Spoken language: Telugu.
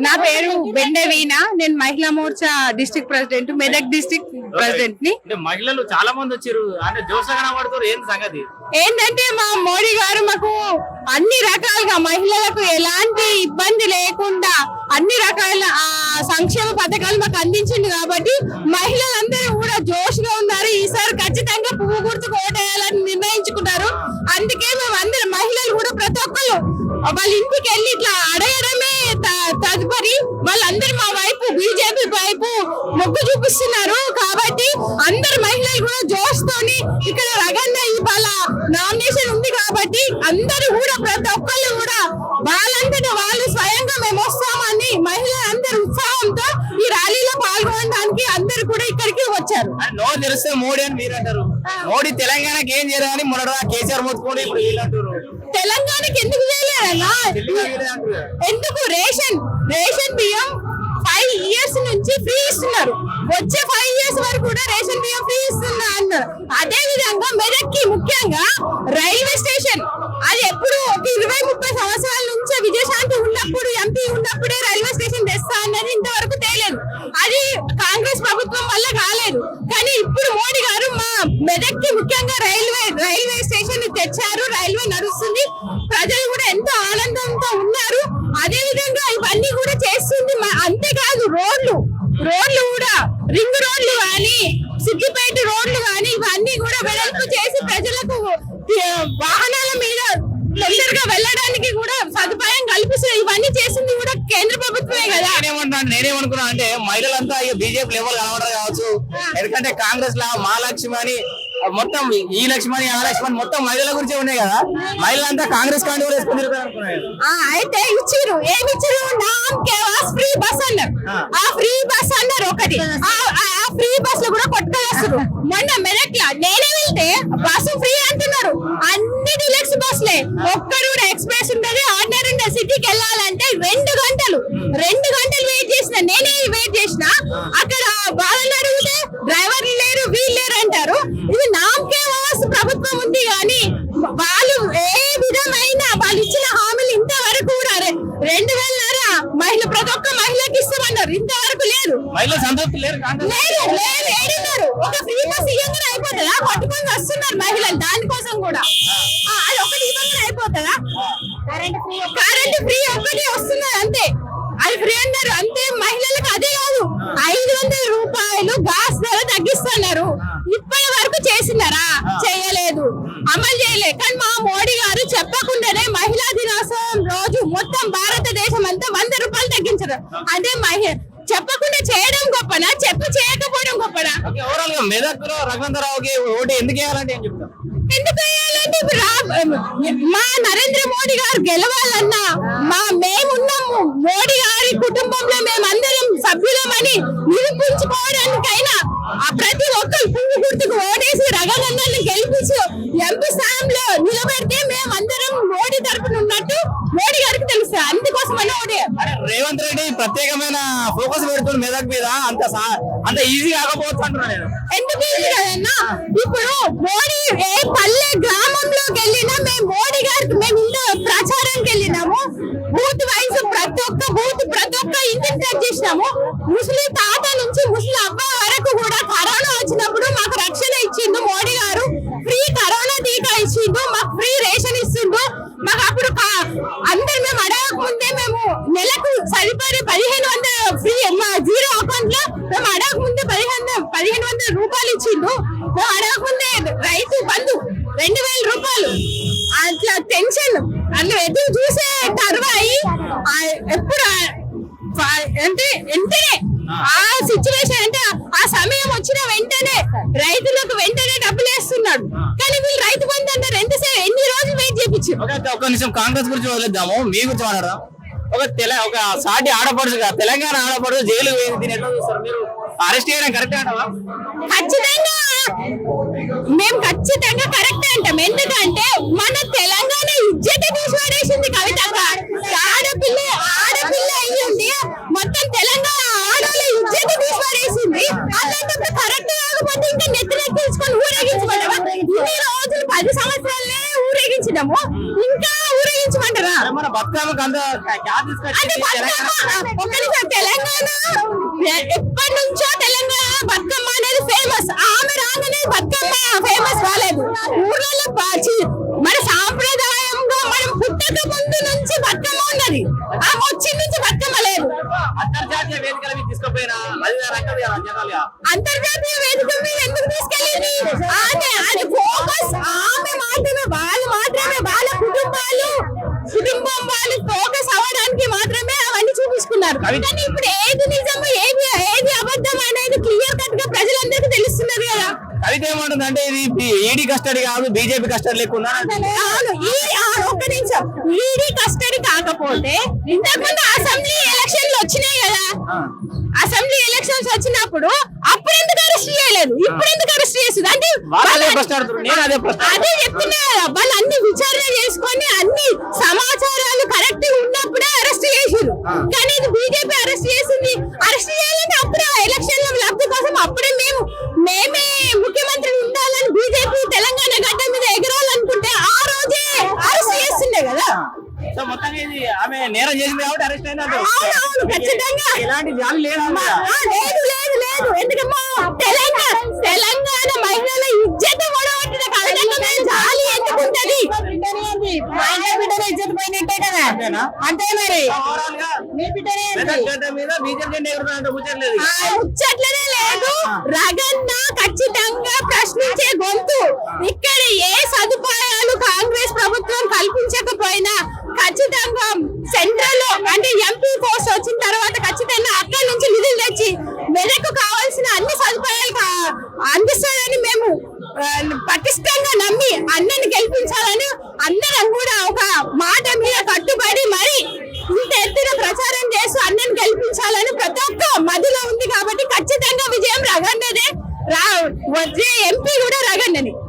నా పేరు బెండే వీణ. నేను మహిళా Morcha district president, Medak district president ని. మహిళలు చాలా మంది వచ్చారు అంటే జోష్గా కనబడుతారు. ఏం సంగతి ఏంటంటే మా మోడీ గారు మాకు అన్ని రకాలుగా మహిళలకు ఎలాంటి ఇబ్బంది లేకుండా అన్ని రకాల సంక్షేమ పథకాలు మాకు అందించింది కాబట్టి మహిళలందరూ కూడా జోష్ గా ఉన్నారు. ఈసారి ఖచ్చితంగా పువ్వు గుర్తుకు ఓటేయాలని నిర్ణయించుకున్నారు. అందుకే మేము అందరం మహిళలు కూడా ప్రతి ఒక్కరు వాళ్ళ ఇంటికి వెళ్ళి ఇట్లా అడగడమే తదుపరి వాళ్ళందరూ మా వైపు బీజేపీ వైపు మొగ్గు చూపిస్తున్నారు. కాబట్టి అందరు మహిళలు కూడా జోష్ తోని ఇక్కడ రగన్న ఇవాళ నామినేషన్ ఉంది కాబట్టి అందరూ కూడా ప్రతి ఒక్కళ్ళు కూడా వాళ్ళంతటా వాళ్ళు స్వయంగా మేము వస్తామని మహిళలందరూ ఉత్సాహంతో ఈ ర్యాలీలో పాల్గొనడానికి అందరు కూడా ఇక్కడికి వచ్చారు. నో తెలిస్తే మోడీ అని మీరు అంటారు. మోడీ తెలంగాణకి ఏం చేయాలని మొన్న కేసీఆర్ మొత్తుకోండి ఇప్పుడు వీళ్ళు అంటారు. తెలంగాణకి ఎందుకు చేయలేరన్నా? ఎందుకు రేషన్ బియ్యం 5 years నుంచి ఫ్రీ ఇస్తున్నారు. వచ్చే 5 years వరకు కూడా రేషన్ బియ్యం ఫ్రీ ఇస్తున్నా అన్నారు. అదే విధంగా మెదక్కి ముఖ్యంగా రైల్వే స్టేషన్ అది ఎప్పుడు ఒక 20-30 సంవత్సరాల నుంచి విజయశాంతి ఉన్నప్పుడు ఎంపీ ఉన్నప్పుడే రైల్వే స్టేషన్ తెస్తా అన్నది ఇంతవరకు తేలేదు. అది కాంగ్రెస్ ప్రభుత్వం వల్ల కాలేదు. కానీ ఇప్పుడు మోడీ గారు మా మెదక్కి ముఖ్యంగా రైల్వే స్టేషన్ తెచ్చారు. రైల్వే నడుస్తుంది. ప్రజలు కూడా ఎంతో ఆనందంతో ఉన్నారు. అదే విధంగా ఇవన్నీ కూడా చేస్తుంది. అంతేకాదు రోడ్లు కూడా రింగ్ రోడ్లు కానీ సిద్దిపేట రోడ్లు కానీ ఇవన్నీ కూడా వెడల్పు చేసి ప్రజలకు వాహనాల మీద తొందరగా వెళ్ళడానికి కూడా సదుపాయం కల్పిస్తుంది. ఇవన్నీ చేసింది కూడా కేంద్ర ప్రభుత్వమే కదా. నేనేమనుకున్నా అంటే మహిళలంతా బీజేపీ లెవెల్ కనబడరు కావచ్చు. ఎందుకంటే కాంగ్రెస్ లా మహాలక్ష్మి అని మొత్తం ఈ లక్ష్మణి ఆ లక్ష్మణి మొత్తం మహిళల గురించే ఉన్నాయి కదా. మహిళలంతా కాంగ్రెస్ కాండి కూడా వేసుకుని అయితే ఇచ్చిరు. ఏమి ఇచ్చిరు? ఫ్రీ బస్ అన్నారు. ఆ ఫ్రీ బస్ అన్నారు ఒకటి. ఆ ఫ్రీ బస్ లో కూడా కొట్టుకొస్తారు. మొన్న మెదక్ నేనే వెళ్తే బస్సు ఫ్రీ అంటున్నారు. అన్ని డిలక్స్ బస్లే. ఒక్కడు కూడా ఎక్స్ప్రెస్ ఉంటది, ఆర్డినరీ ఉంటది. సిటీకి వెళ్ళాలంటే 2 గంటలు వెయిట్ చేసిన. నేనే వెయిట్ చేసిన. అక్కడ వాళ్ళని అడిగితే డ్రైవర్లు లేరు వీళ్ళు లేరు అంటారు. ఇది నామకే వాస్ ప్రభుత్వం ఉంది కానీ వాళ్ళు ఏ విధమైన వాళ్ళు ఇచ్చిన హామీలు ఇంతవరకు కూడా 2,000 ప్రతి ఒక్క మహిళకి ఇస్తామన్నారు. ఇంతవరకు లేదు. ఏడున్నారు. ఒక ఫ్రీ బస్ ఇవ్వగానే అయిపోతుందా? కొట్టుకొని వస్తున్నారు మహిళలు దానికోసం కూడా. అది ఒకటి ఇవ్వగానే అయిపోతుందా? కరెంట్ ఫ్రీ ఒకటి వస్తున్నారు అంతే. అది ఫ్రీ అన్నారు అంతే. మహిళలకు అదే కాదు 500 రూపాయలు గ్యాస్ ధర తగ్గిస్తున్నారు. ఇప్పటి వరకు చేసినారా? చేయలేదు, అమలు చేయలేదు. కానీ మా మోడీ గారు చెప్పకుండానే మహిళా దినోత్సవం రోజు మొత్తం భారతదేశం అంతా 100 రూపాయలు తగ్గించారు. అదే చెప్పకుండా చేయడం గొప్పనా, చేయకపోవడం గొప్పనా? మెదక్ లో రఘునందరావుకి ఓటు ఎందుకు వేయాలంటే ఏం చెప్తారు? ఎందుకు వేయాలంటే మా నరేంద్ర మోడీ గారు గెలవాలన్నా మేమున్నాము. మోడీ గారి కుటుంబంలో మేమందరం సభ్యులమని నిరూపించుకోవడానికైనా ప్రతి ఒక్కరు పువ్వు గుర్తుకు ఓటేసి రఘునందన్ని గెలిపించి ఎంపీ స్థానంలో నిలబెడితే మేమందరం మోడీ తరపున ఉన్నట్టు మోడీ గారికి తెలుసు. అందుకోసమని ఓడే. రేవంత్ రెడ్డి ప్రత్యేకమైన ఫోకస్ పెడుతుంది మెదక్ మీద. అంత ఈజీ కాకపోవచ్చు అంటున్నాను నేను. ఎందుకు ఈజీ కదన్నా? ఇప్పుడు మోడీ ఏ పల్లె గ్రామంలోకి వెళ్ళినా మేము మోడీ గారికి మేము ఇంట్లో ప్రచారానికి వెళ్ళినాము. బూత్ వైజ్ ప్రతి ఒక్క ఇంటిని టచ్ చేసినాము. ముసలి తాత నుంచి ముసలి అబ్బాయి వరకు కూడా కరోనా వచ్చినప్పుడు మాకు రక్షణ ఇచ్చిండు మోడీ గారు. ఫ్రీ కరోనా టీకా ఇచ్చిండు. మాకు ఫ్రీ రేషన్ ఇస్తుండు. మాకు అప్పుడు అందరు మేము అడగక ముందే మేము నెలకు సరిపడే 1,500 ఫ్రీ మా జీరో అకౌంట్ లో మేము అడగక ముందే 1,500 రూపాయలు ఇచ్చిండు. మేము అడగక ముందే రైతు బంధు 2,000 రూపాయలు. అట్లా టెన్షన్ అట్లా ఎదురు చూసే తర్వాయి ఎప్పుడు అంటే వెంటనే ఆ సిచ్యువేషన్ అంటే ఆ సమయం వచ్చిన వెంటనే రైతులకు వెంటనే డబ్బులు వేస్తున్నాడు. కానీ వీళ్ళు రైతు బంధు అంటే ఎన్ని రోజులు వెయిట్ చేయించారు. ఒక నిమిషం కాంగ్రెస్ గురించి వదిలేద్దాము. మీ గురించి మాట్లాడరా? ఒక సాటి ఆడపడుచుగా తెలంగాణ ఆడపడుచు జైలు వేయింది ఎట్లా చూస్తారు మీరు? అరెస్ట్ చేయడం కరెక్ట్ అంటావా? మేము ఖచ్చితంగా కరెక్ట్ అంటాం. ఎందుకంటే మన తెలంగాణ ఇజ్జత తీసిపడేసింది కవితక్క. ఆడపిల్ల అయ్యింది మొత్తం తెలంగాణ ఆడవాళ్ళ ఇజ్జత తీసిపడేసింది. అలాంటప్పుడు కరెక్ట్ కాకపోతే ఇంకా నెత్తినెక్కించుకొని ఊరేగించుకుంటామా? ఇన్ని రోజులు 10 సంవత్సరాలనే ఊరేగించినాము, ఇంకా ఊరేగించమంటారా? మన బతుకమ్మకు అంత క్యాప్ అంటే తీసుకొచ్చింది తెలంగాణ. ఒక్క నిమిషం, తెలంగాణ ఎప్పటి నుంచో తెలంగాణ బతుకమ్మ అనేది ఫేమస్. ఆమె రాగానే బతుకమ్మ ఫేమస్ కాలేదు ఊర్లలో. మన సాంప్రదాయంగా మనం పుట్టక ముందు నుంచి బతుకమ్మ ఉన్నది, ఆమె వచ్చి నుంచి బతుకమ్మ లేదు. అంతర్జాతీయ వేదికల మీద తీసుకుపోయినా అది రకది కదా జనాలు. అంతర్జాతీయ వేదిక మీద ఎందుకు తీసుకెళ్ళింది? అది ఫోకస్ ఆమె మాత్రమే, వాళ్ళు మాత్రమే, వాళ్ళ కుటుంబం వాళ్ళు ఫోకస్ అవ్వడానికి మాత్రమే అవన్నీ చూపించుకున్నారు. కానీ ఇప్పుడు ఏది నిజము ఏది అబద్ధం అనేది క్లియర్ కట్ గా ప్రజలందరికీ తెలుస్తున్నది కదా. కవిత ఏమంటుందంటే ఇది ఈడీ కస్టడీ కాదు బీజేపీ కస్టడీ లేకుండా. అవును, ఒక్క నిమిషం, ఈడీ కస్టడీ కాకపోతే ఇంతకుముందు అసెంబ్లీ ఎలక్షన్లు వచ్చినాయి కదా. అసెంబ్లీ ఎలక్షన్స్ వచ్చినప్పుడు అప్పుడు ఎందుకు అరెస్ట్ చేయలేదు, ఇప్పుడు ఎందుకు అరెస్ట్ చేస్తుంది? అంటే అదే చెప్తున్నా కదా, వాళ్ళు అన్ని విచారణ చేసుకొని అన్ని సమాచారాలు కరెక్ట్ ఉన్నప్పుడే అరెస్ట్ చేసిరు. కానీ ఇది బీజేపీ అరెస్ట్ చేసింది, అరెస్ట్ చేయాలంటే అప్పుడే ఎలక్షన్ లబ్ధి కోసం అప్పుడే మేమే ముఖ్యమంత్రి ఉండాలని బీజేపీ తెలంగాణ గడ్డ మీద ఎగరాలనుకుంటే ఆ రోజే అరెస్ట్ చేస్తుండే కదా. సో మొత్తం ఇది ఆమె నేరం చేసింది కాబట్టి అరెస్ట్ అయినట్టు. అవును, ఖచ్చితంగా ఎలాంటి జాలి లేదు. లేదు లేదు లేదు, ఎందుకమ్మా తెలంగాణ మహిళల ఇజ్జత్ గొడవట్టిన కవితకు జాలి ఎందుకుంటది? బిడ్డనే ఇజ్జత్ పోయినట్టే కదా. అంతే మరి ఓవరాల్ గా మీ బిడ్డనే మెదక్ గడ్డ మీద బీజేపీ జెండా ఎగురుతున్నట్టు ముచ్చట్లేదు. ముచ్చట్లనే లేదు. రగన్న ఖచ్చితంగా ప్రశ్నించే గొంతు. ఇక్కడ ఏ సదుపాయాలు కాంగ్రెస్ ప్రభుత్వం కల్పించకపోయినా ఖచ్చితంగా సెంట్రల్ లో అంటే ఎంపీ పోస్ట్ వచ్చిన తర్వాత ఖచ్చితంగా అక్కడి నుంచి నిధులు తెచ్చి మెదకు కావాల్సిన అన్ని సదుపాయాలు అందిస్తారని మేము పటిష్టంగా నమ్మి అన్నని గెలిపించాలని అందరం కూడా ఒక మాట మీద కట్టుబడి మరి ఇంత ఎత్తున ప్రచారం చేస్తూ అన్నని గెలిపించాలని ప్రతి ఒక్క మదిలో ఉంది. కాబట్టి ఖచ్చితంగా విజయం రగన్నదే. వచ్చే ఎంపీ